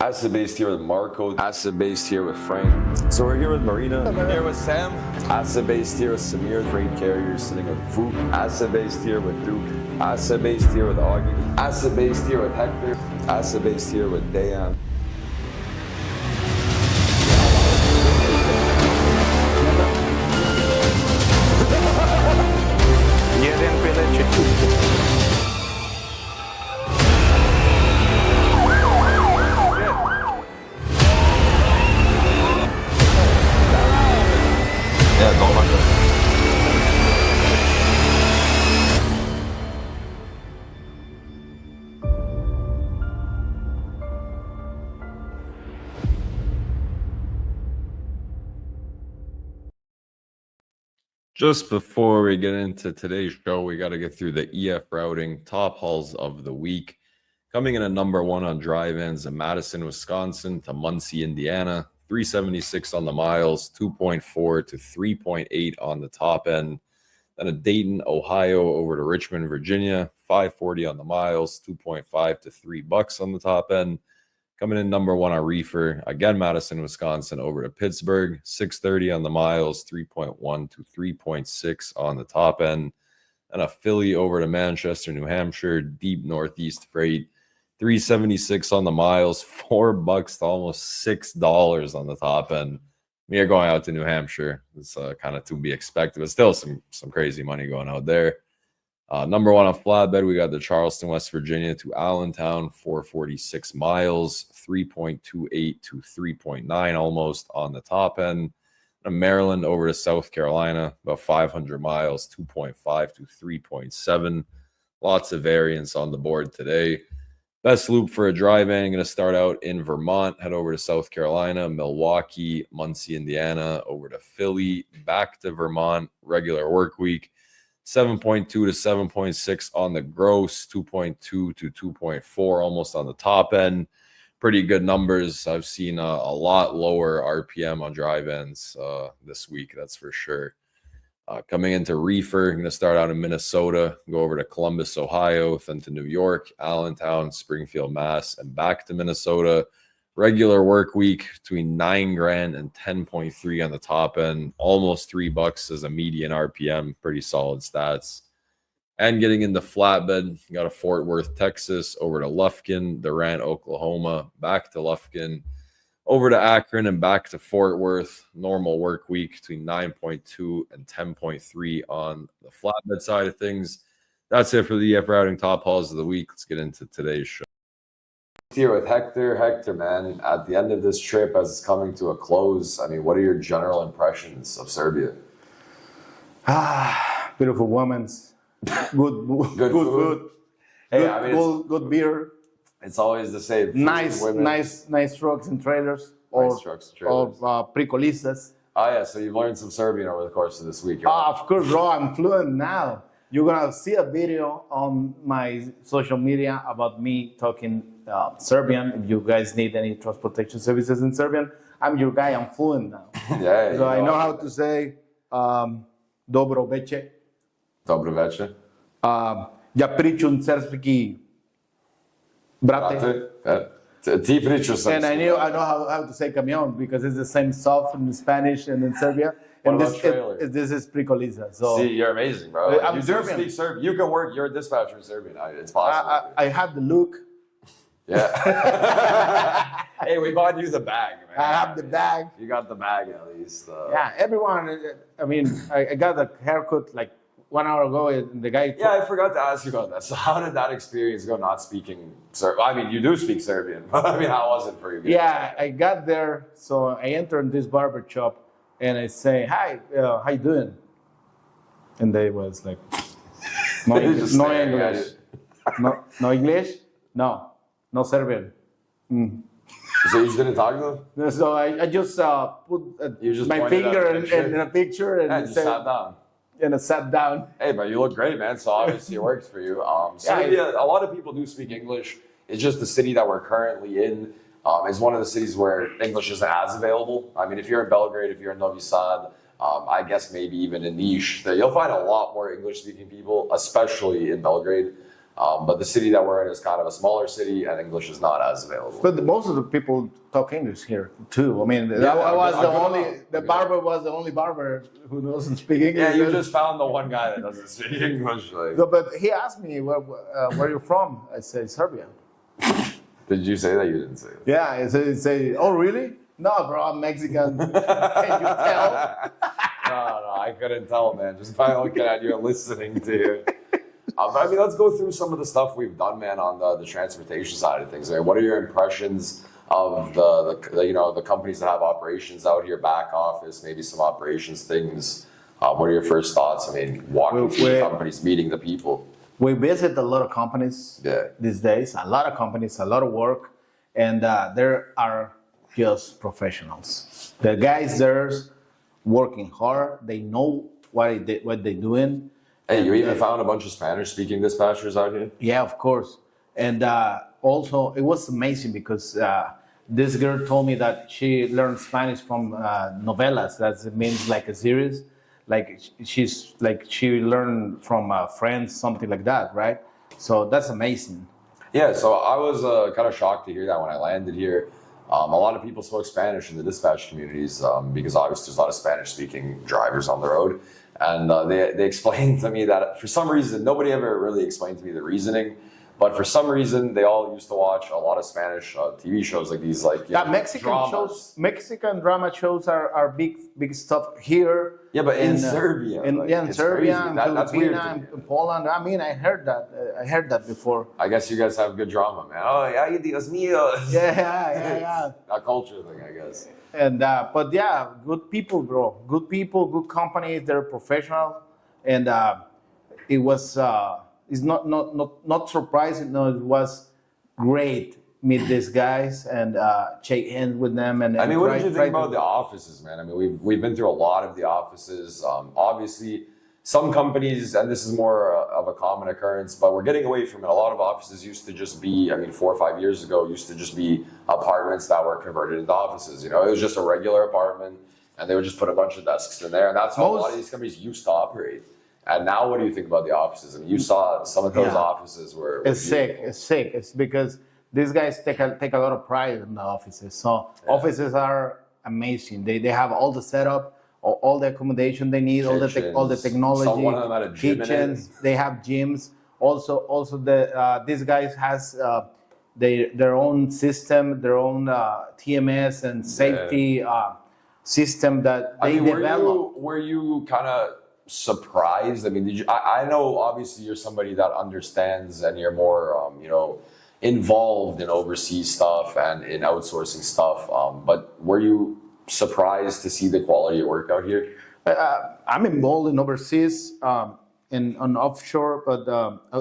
Acid based here with Marco. Acid based here with Frank. So we're here with Marina. I'm here with Sam. Acid based here with Samir, freight carrier sitting with Fook. Acid based here with Duke. Acid based here with Augie. Acid based here with Hector. Acid based here with Dayan. Jeden village. Yeah, go on. Just before we get into today's show, we got to get through the EF routing top hauls of the week. Coming in at number one on drive-ins in Madison, Wisconsin to Muncie, Indiana. 376 on the miles, 2.4 to 3.8 on the top end. Then a Dayton, Ohio over to Richmond, Virginia, 540 on the miles, 2.5 to $3 on the top end. Coming in number one on reefer, again, Madison, Wisconsin over to Pittsburgh, 630 on the miles, 3.1 to 3.6 on the top end. And a Philly over to Manchester, New Hampshire, deep northeast freight, 376 on the miles, $4 to almost $6 on the top end. We are going out to New Hampshire. It's kind of to be expected, but still some crazy money going out there. Number one on flatbed, we got the Charleston, West Virginia to Allentown, 446 miles, 3.28 to 3.9 almost on the top end. And Maryland over to South Carolina, about 500 miles, 2.5 to 3.7. Lots of variance on the board today. Best loop for a drive-in, going to start out in Vermont, head over to South Carolina, Milwaukee, Muncie, Indiana, over to Philly, back to Vermont, regular work week, 7.2 to 7.6 on the gross, 2.2 to 2.4 almost on the top end. Pretty good numbers. I've seen a lot lower RPM on drive-ins this week, that's for sure. Coming into reefer, I'm going to start out in Minnesota, go over to Columbus, Ohio, then to New York, Allentown, Springfield, Mass, and back to Minnesota. Regular work week between $9,000 and 10.3 on the top end, almost $3 as a median RPM, pretty solid stats. And getting into flatbed, you got a Fort Worth, Texas, over to Lufkin, Durant, Oklahoma, back to Lufkin, over to Akron and back to Fort Worth. Normal work week between 9.2 and 10.3 on the flatbed side of things. That's it for the EF routing top hauls of the week. Let's get into today's show. Here with Hector. Hector, man, at the end of this trip, as it's coming to a close, I mean, what are your general impressions of Serbia? Beautiful women, good food, Hey, I mean, good beer. It's always the same. Food, Nice, women. nice trucks and trailers, or Nice trucks and trailers. pricolistas. Oh yeah, so you've learned some Serbian over the course of this week. Right? Of course, bro, I'm fluent now. You're gonna see a video on my social media about me talking Serbian. If you guys need any transportation services in Serbian, I'm your guy. I'm fluent now. Yeah. So I know how to say dobro veče. Dobro večer. Ja pričam srpski, brate. Ti priču sam. And I know how to say camion because it's the same stuff in Spanish and in Serbia. What And about trailer? this is pricoliza. So See, you're amazing, bro. I'm you do Serbian. speak Serbian. You can work. You're a dispatcher in Serbian. It's possible. I have the look. Yeah. Hey, we bought you the bag, man. I have the bag. You got the bag at least. Yeah, everyone. I mean, I got a haircut like 1 hour ago, and the guy. Yeah, I forgot to ask you about that. So, how did that experience go? Not speaking Serbian. I mean, you do speak Serbian, but I mean, how was it for you? Yeah, I got there. So I entered this barber shop, and I say, "Hi, how you doing?" And they was like, "No, They just no staring at English, no English, no Serbian." So you just didn't talk to them? So I just put You just my pointed at finger the picture? in a picture and Yeah, just said, sat down. and I sat down. Hey, but you look great, man. So obviously it works for you. Serbia, a lot of people do speak English. It's just the city that we're currently in is one of the cities where English isn't as available. I mean, if you're in Belgrade, if you're in Novi Sad, I guess maybe even in Niš, that you'll find a lot more English-speaking people, especially in Belgrade. But the city that we're in is kind of a smaller city, and English is not as available. But most of the people talk English here too. I mean, Yeah, I was the good only. enough. The Good barber was the only barber who doesn't speak English. Yeah, you just found the one guy that doesn't speak English. Like, So, but he asked me where you're from. I said Serbia. did you say that? You didn't say that. Yeah, he say, oh really? No, bro, I'm Mexican. Can you tell? No, I couldn't tell, man. Just by looking at you and listening to you. But I mean, let's go through some of the stuff we've done, man, on the transportation side of things. I mean, what are your impressions of the companies that have operations out here, back office, maybe some operations things? What are your first thoughts? I mean, walking through the companies, meeting the people. We visit a lot of companies Yeah. these days. A lot of companies, a lot of work, and there are just professionals. The guys there working hard. They know what they're doing. Hey, you even found a bunch of Spanish-speaking dispatchers out here? Yeah, of course. And also, it was amazing because this girl told me that she learned Spanish from novelas. That means like a series. Like she learned from friends, something like that, right? So that's amazing. Yeah, so I was kind of shocked to hear that when I landed here. A lot of people spoke Spanish in the dispatch communities because obviously there's a lot of Spanish-speaking drivers on the road. And they explained to me that for some reason, nobody ever really explained to me the reasoning, but for some reason, they all used to watch a lot of Spanish TV shows like these, like Mexican drama shows are big stuff here. Yeah, but in Serbia, in Serbia, in that's weird. Filipina, in Poland. I mean, I heard that before. I guess you guys have good drama, man. Oh, yeah, Dios mío. Yeah. A culture thing, I guess. And but yeah, good people, bro. Good people, good companies. They're professional, and it was it's not surprising. No, it was great meet these guys and shake hands with them. And I mean, what did you think about the offices, man? I mean, we've been through a lot of the offices. Obviously, some companies, and this is more of a common occurrence, but we're getting away from it. A lot of offices used to just be, I mean, 4 or 5 years ago, used to just be apartments that were converted into offices. You know, it was just a regular apartment, and they would just put a bunch of desks in there, and that's how a lot of these companies used to operate. And now, what do you think about the offices? I mean, you saw some of those offices were It's sick. It's because these guys take a lot of pride in the offices. So offices are amazing. They have all the setup, all the accommodation they need, all the technology, Someone of them had a gym kitchens. They have gyms. Also these guys has their own system, their own TMS and safety system that they develop. Were you kind of surprised? I mean, did you? I know obviously you're somebody that understands and you're more, involved in overseas stuff and in outsourcing stuff. But were you surprised to see the quality of work out here? I'm involved in overseas and on offshore, but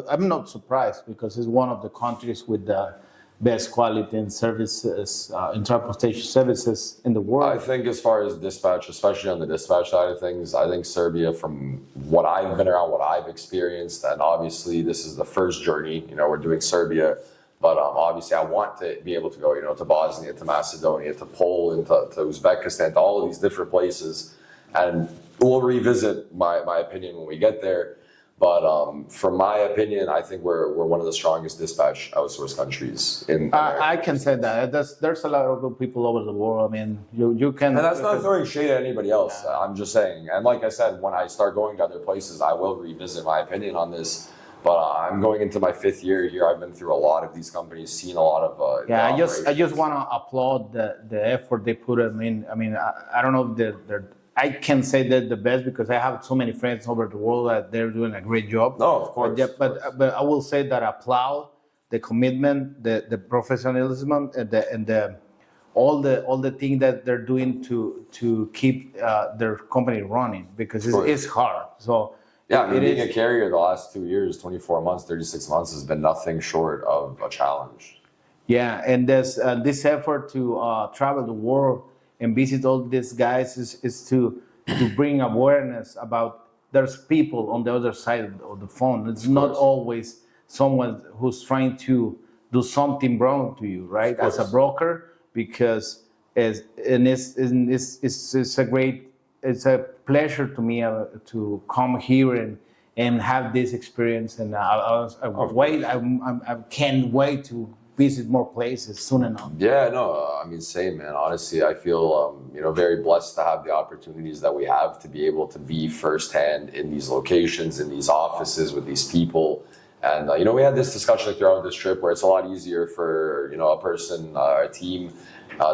I'm not surprised because it's one of the countries with the best quality and services in transportation services in the world. I think as far as dispatch, especially on the dispatch side of things, I think Serbia, from what I've been around, what I've experienced, and obviously this is the first journey, we're doing Serbia, but obviously I want to be able to go, to Bosnia, to Macedonia, to Poland, to Uzbekistan, to all of these different places, and we'll revisit my opinion when we get there. But from my opinion, I think we're one of the strongest dispatch outsourced countries in America. I can say that. There's a lot of good people over the world. I mean, you can... And that's not throwing shade at anybody else. I'm just saying. And like I said, when I start going to other places, I will revisit my opinion on this. But I'm going into my 5th year here. I've been through a lot of these companies, seen a lot of I just want to applaud the effort they put in. I mean, I don't know if they're I can say they're the best because I have so many friends over the world that they're doing a great job. No, of course. But I will say that I applaud the commitment, the professionalism, and all the things that they're doing to keep their company running, because it's hard. So yeah, I mean, being a carrier the last 2 years, 24 months, 36 months has been nothing short of a challenge. Yeah, and there's this effort to travel the world and visit all these guys is to bring awareness about there's people on the other side of the phone. It's not always someone who's trying to do something wrong to you, right? As a broker, because it's a pleasure to me to come here and have this experience, and I can't wait to visit more places soon enough. Yeah, no, I mean, same, man. Honestly, I feel, very blessed to have the opportunities that we have to be able to be firsthand in these locations, in these offices with these people. And, we had this discussion throughout this trip where it's a lot easier for, a person, a team,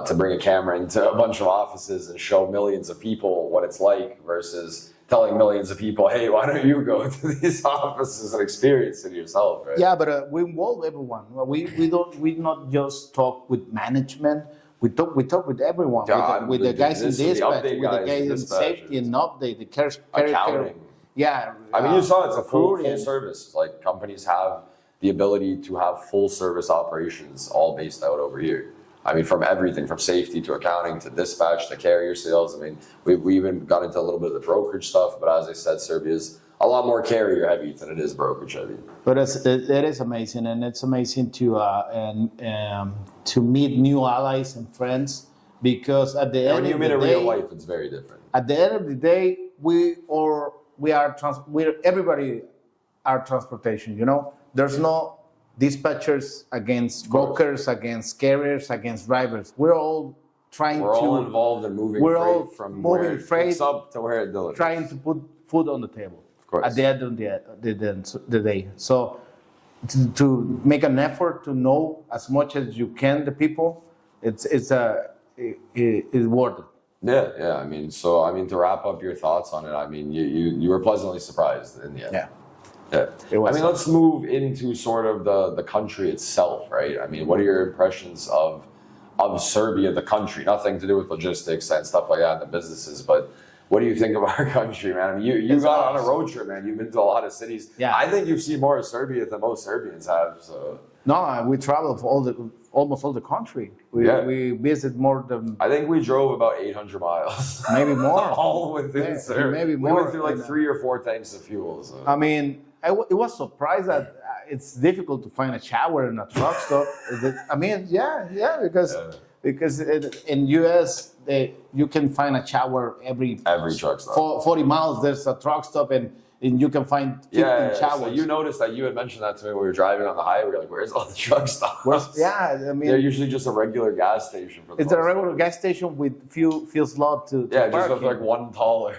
to bring a camera into a bunch of offices and show millions of people what it's like versus telling millions of people, hey, why don't you go to these offices and experience it yourself, right? Yeah, but we involve everyone. We not just talk with management. We talk with everyone. Yeah, with the guys in dispatch, with the guys in safety and update, the care, accounting. Yeah. I mean, you saw it's a full service. Like, companies have the ability to have full service operations all based out over here. I mean, from everything, from safety to accounting to dispatch to carrier sales. I mean, we even got into a little bit of the brokerage stuff, but as I said, Serbia is a lot more carrier heavy than it is brokerage heavy. But it is amazing, and it's amazing to meet new allies and friends, because at the end of the day, when you meet in real life, it's very different. At the end of the day, everybody are transportation. There's no dispatchers against brokers, against carriers, against drivers. We're all involved in moving freight from where it picks up to where it delivers. Trying to put food on the table. Of course. At the end of the day. So to make an effort to know as much as you can the people, it's worth it. Yeah. I mean, to wrap up your thoughts on it, I mean, you were pleasantly surprised in the end. Yeah. Yeah. I mean, let's move into sort of the country itself, right? I mean, what are your impressions of Serbia, the country? Nothing to do with logistics and stuff like that, and the businesses, but what do you think of our country, man? I mean, you got on a road trip, man. You've been to a lot of cities. Yeah. I think you've seen more of Serbia than most Serbians have. So. No, we traveled for almost all the country. We visit more than... I think we drove about 800 miles. Maybe more. All within Serbia. Maybe more. We went through like 3 or 4 tanks of fuel. So. I mean, it was surprised that it's difficult to find a shower in a truck stop. I mean, because in US you can find a shower every truck stop. 40 miles. There's a truck stop and you can find 15 showers. So you noticed that you had mentioned that to me when we were driving on the highway. You're like, where's all the truck stops? I mean, they're usually just a regular gas station. It's a regular gas station with few slots to just with like one taller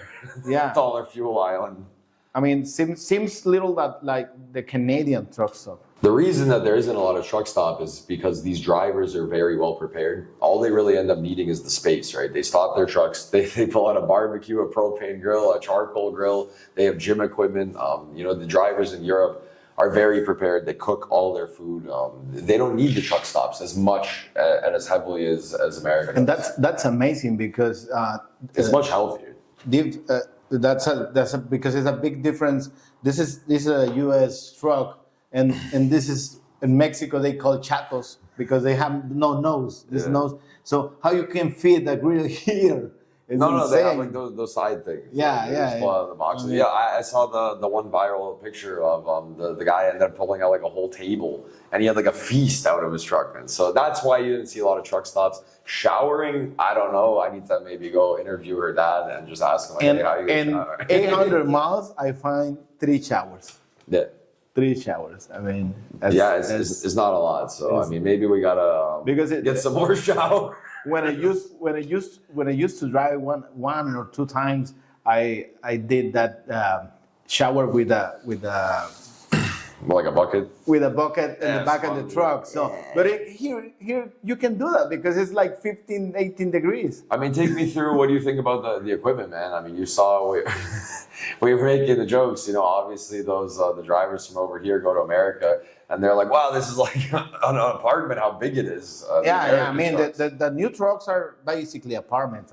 fuel island. I mean, seems little that like the Canadian truck stop. The reason that there isn't a lot of truck stop is because these drivers are very well prepared. All they really end up needing is the space, right? They stop their trucks, they pull out a barbecue, a propane grill, a charcoal grill. They have gym equipment. The drivers in Europe are very prepared. They cook all their food. They don't need the truck stops as much and as heavily as America does. And that's amazing because it's much healthier. That's because it's a big difference. This is a U.S. truck, and this is in Mexico they call chatos. because they have no nose. This Yeah. nose. So how you can fit a grill here? It's No, they have insane. like those side things. Yeah, like, they yeah, just yeah. pull out of the boxes. I mean- Yeah, I saw the one viral picture of the guy ended up pulling out like a whole table, and he had like a feast out of his truck. And so that's why you didn't see a lot of truck stops. Showering, I don't know. I need to maybe go interview her dad and just ask him like, hey, how you And shower? 800 miles, I find 3 showers. Yeah. 3 showers. I mean, Yeah, it's not a lot. So I mean, maybe we gotta because get some more shower. when I used to drive one or 2 times, I did that shower with a Like a bucket. with a bucket in Yeah, the back it's of the fun, truck. So, but here you can do that because it's like 15, 18 degrees. I mean, take me through. What do you think about the equipment, man? I mean, you saw we were making the jokes. You know, obviously those the drivers from over here go to America, and they're like, "Wow, this is like an apartment. How big it is." The Yeah. I American mean, trucks. the new trucks are basically apartments.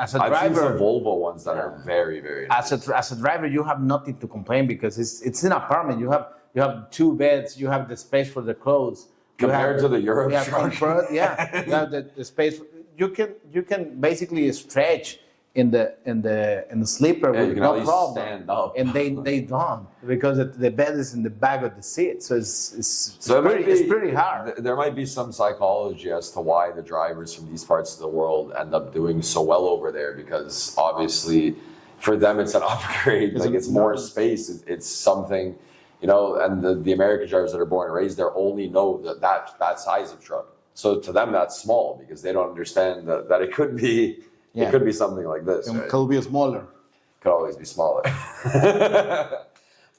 As a I've seen some driver, Volvo ones that are very, very nice. as a driver, you have nothing to complain because it's an apartment. You have 2 beds. You have the space for the clothes. Compared to the Europe Yeah, truck. you have the space. You can basically stretch in the sleeper Yeah, you with can at no least problem. stand up. And they don't because the bed is in the back of the seat, so it's So it's pretty hard. There might be some psychology as to why the drivers from these parts of the world end up doing so well over there, because obviously for them it's an upgrade. It's Like a- it's more space. It's something, you know. And the American drivers that are born and raised there only know that size of truck. So to them that's small because they don't understand that it could be Yeah. it could be something like this. It Right? could be smaller. Could always be smaller.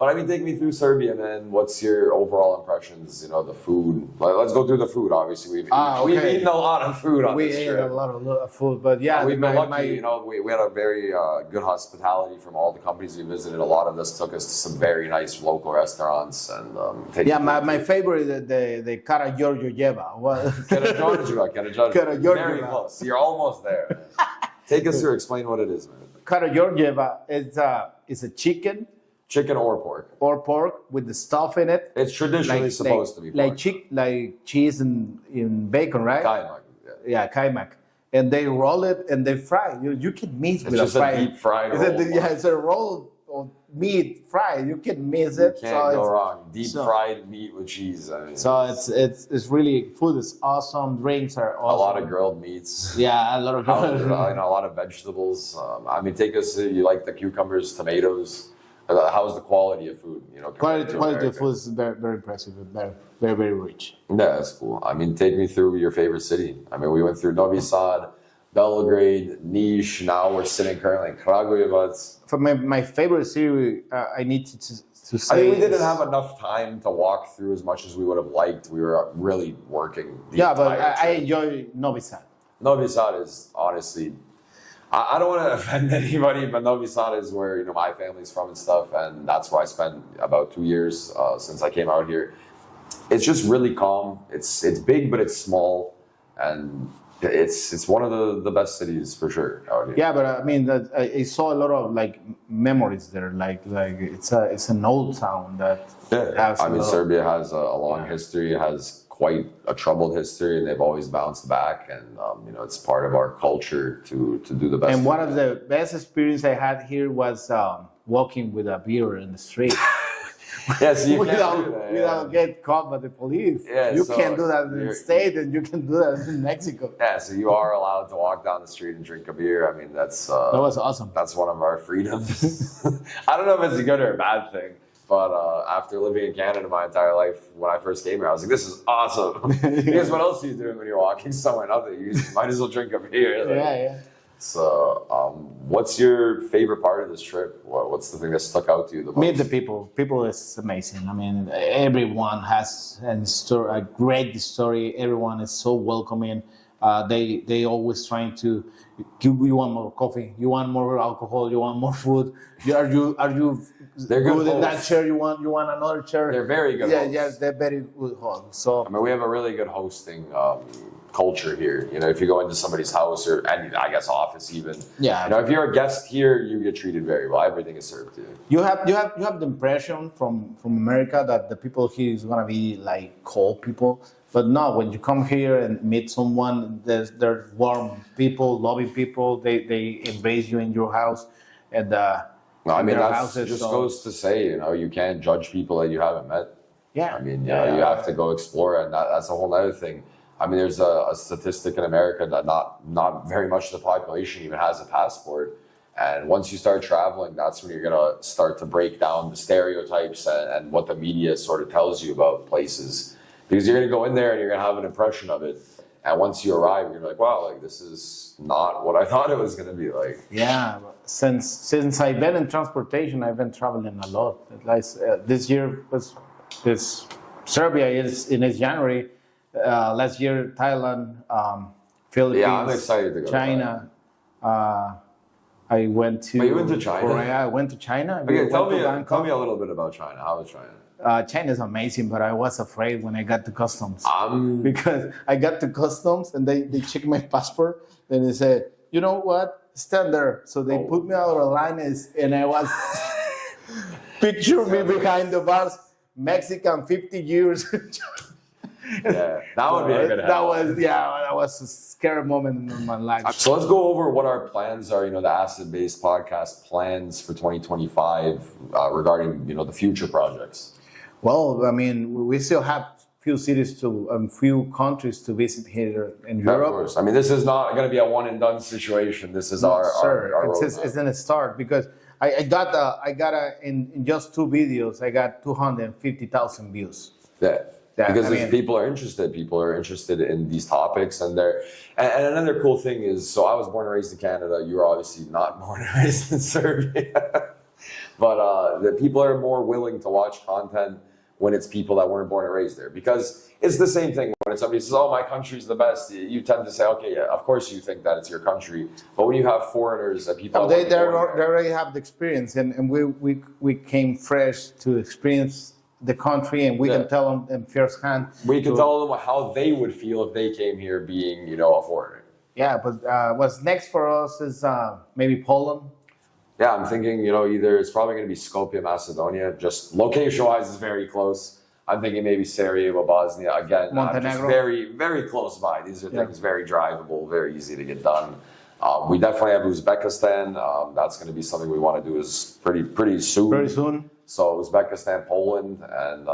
But I mean, take me through Serbia, man. What's your overall impressions? You know, the food. Let's go through the food. Obviously, we've Okay. eaten a lot of food on We this ate trip. a lot of food, but yeah, We've been my- lucky, my- you know. We had a very good hospitality from all the companies we visited. A lot of us took us to some very nice local restaurants and Yeah, my favorite the Kara Giorgio Jeva. Karageorgieva. Karageorgieva. Very close. You're almost there. Take us through. Explain what it is, man. Kara Giorgieva is a chicken Chicken or pork? or pork with the stuff in it. It's traditionally supposed to be pork. Like cheese and bacon, right? Kaimak, yeah. Yeah, kaimak. And they roll it and they fry. You can mix with just a a fry. deep fried It's a- roll. yeah, it's a roll of meat fried. You can mix You it. can't so go it's, wrong. Deep so- fried meat with cheese. I mean, So it's really food is awesome. Drinks are a awesome. lot of grilled meats. Yeah, a lot of A lot of vegetables. I mean, take us. You like the cucumbers, tomatoes. How's the quality of food? You know, compared to quality of America? food is very, very impressive. Very rich. Yeah, that's cool. I mean, take me through your favorite city. I mean, we went through Novi Sad, Belgrade, Niš. Now we're sitting currently in Kragujevac. For my favorite city, I need to say. I mean, we didn't is- have enough time to walk through as much as we would have liked. We were really working. The Yeah, but entire I trip. enjoy Novi Sad. Novi Sad is honestly, I don't want to offend anybody, but Novi Sad is where, you know, my family's from and stuff, and that's where I spent about 2 years since I came out here. It's just really calm. It's big, but it's small, and it's one of the best cities for sure out here. Yeah, but I mean, I saw a lot of like memories there. Like it's an old town that has. I a mean, lot of- Serbia has a long history. It has quite a troubled history, and they've always bounced back. And you know, it's part of our culture to do the best. And one of the best experience I had here was walking with a beer in the street. Yes, you can't do that, without get caught by the police. Yeah, you so can't do that in the you're- state, and you can do that in Mexico. Yeah, so you are allowed to walk down the street and drink a beer. I mean, that's That was awesome. that's one of our freedoms. I don't know if it's a good or a bad thing, but after living in Canada my entire life, when I first came here, I was like, "This is awesome." Because what else are you doing when you're walking somewhere? Nothing. You might as well drink a beer. Like, Yeah. So, what's your favorite part of this trip? What's the thing that stuck out to you the most? Meet the people. People is amazing. I mean, everyone has a great story. Everyone is so welcoming. They always trying to give you want more coffee. You want more alcohol. You want more food. Are you They're good in that hosts. chair? You want another chair? They're very good Yeah, hosts. yeah, they're very good hosts. So I mean, we have a really good hosting culture here. You know, if you go into somebody's house or any, I guess office even. Yeah. You know, if you're a guest here, you get treated very well. Everything is served to you. you have the impression from America that the people here is gonna be like cold people. But no, when you come here and meet someone, there's warm people, loving people. They embrace you in your house, and No, I mean their that houses, just so- goes to say, you can't judge people that you haven't met. yeah. I mean, yeah, you have to go explore, and that's a whole other thing. I mean, there's a statistic in America that not very much of the population even has a passport. And once you start traveling, that's when you're gonna start to break down the stereotypes and what the media sort of tells you about places. Because you're gonna go in there and you're gonna have an impression of it. And once you arrive, you're like, wow, like this is not what I thought it was gonna be like. Yeah, since I've been in transportation, I've been traveling a lot. Like this year was this Serbia is in its January. Last year, Thailand, Philippines, Yeah, I'm excited to go to China. I went to. Oh, you went to China? Korea. I went to China. Okay, We tell went to me Bangkok. a little bit about China. How was China? China is amazing, but I was afraid when I got to customs. I'm Because I got to customs and they checked my passport and they said, you know what, stand there. So they put me out of line and I was, picture me behind the bars, Mexican 50 years. yeah, that would be a good that was a scary moment in my life. So let's go over what our plans are, the Acid-Based Podcast plans for 2025 regarding, the future projects. Well, I mean, we still have few cities few countries to visit here in Europe. Of course. I mean, this is not going to be a one and done situation. This is our roadmap. It's in a start because I got in just 2 videos, I got 250,000 views. Yeah. Yeah, Because I mean- people are interested in these topics, and another cool thing is, so I was born and raised in Canada. You were obviously not born and raised in Serbia, but the people are more willing to watch content when it's people that weren't born and raised there, because it's the same thing when somebody says, "Oh, my country's the best." You tend to say, "Okay, yeah, of course you think that it's your country," but when you have foreigners and people, They already have the experience, and we came fresh to experience the country, and we can tell them firsthand. we can tell them how they would feel if they came here being, a foreigner. Yeah, but what's next for us is maybe Poland. Yeah, I'm thinking, either it's probably going to be Skopje, Macedonia. Just location-wise, is very close. I'm thinking maybe Sarajevo, Bosnia. Again, Montenegro. just very, very close by. These are things very drivable, very easy to get done. We definitely have Uzbekistan. That's going to be something we want to do is pretty soon. Very soon. So Uzbekistan, Poland, and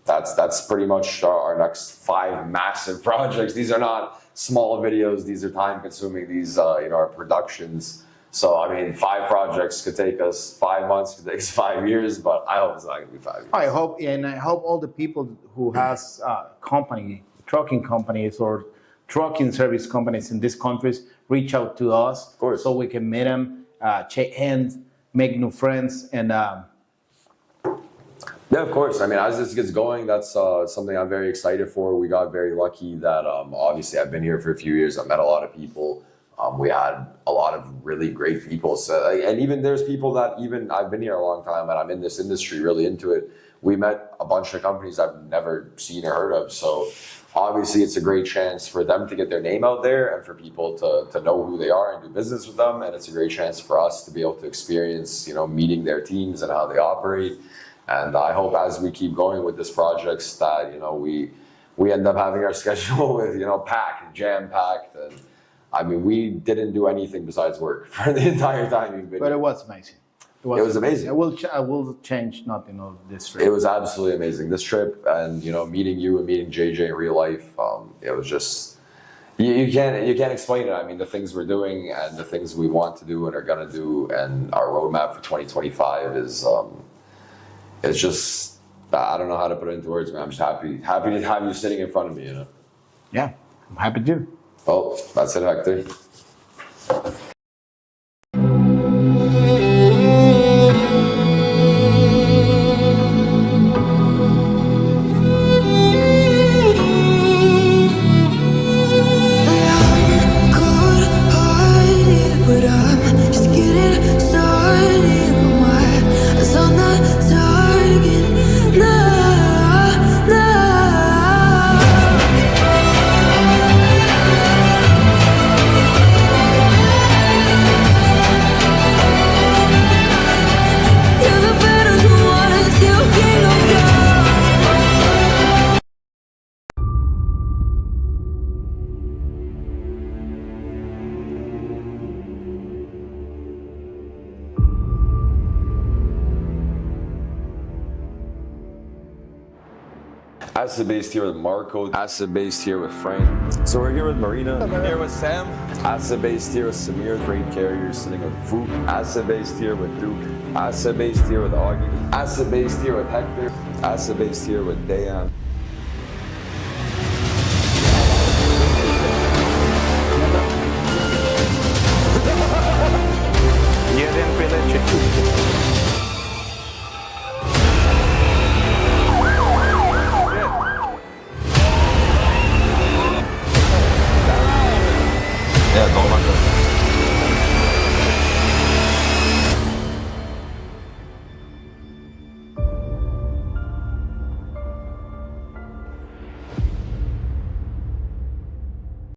that's pretty much our next 5 massive projects. These are not small videos. These are time-consuming. These are productions. So I mean, 5 projects could take us 5 months, could take us 5 years, but I hope it's not going to be 5 years. I hope all the people who has trucking companies or trucking service companies in these countries reach out to us, of course, so we can meet them, shake hands, make new friends, and yeah, of course. I mean, as this gets going, that's something I'm very excited for. We got very lucky that obviously I've been here for a few years. I've met a lot of people. We had a lot of really great people. So, and even there's people that even I've been here a long time and I'm in this industry really into it. We met a bunch of companies I've never seen or heard of. So obviously it's a great chance for them to get their name out there and for people to know who they are and do business with them. And it's a great chance for us to be able to experience, meeting their teams and how they operate. And I hope as we keep going with this projects that, we end up having our schedule with, packed, jam-packed. And I mean, we didn't do anything besides work for the entire time we've been but here. it was amazing. It was amazing. I will change nothing of this trip. It was absolutely amazing. This trip and, meeting you and meeting JJ in real life, it was just, you can't explain it. I mean, the things we're doing and the things we want to do and are going to do and our roadmap for 2025 is, it's just, I don't know how to put it into words, man. I'm just happy to have you sitting in front of me, Yeah, I'm happy to. Well, that's it, Hector. Acid based here with Marco. Acid based here with Frank. So we're here with Marina. I'm here with Sam. Acid based here with Samir. Freight carrier sitting with Fu. Acid based here with Duke. Acid based here with Augie. Acid based here with Hector. Acid based here with Dayan. Jeden pileček. Yeah, don't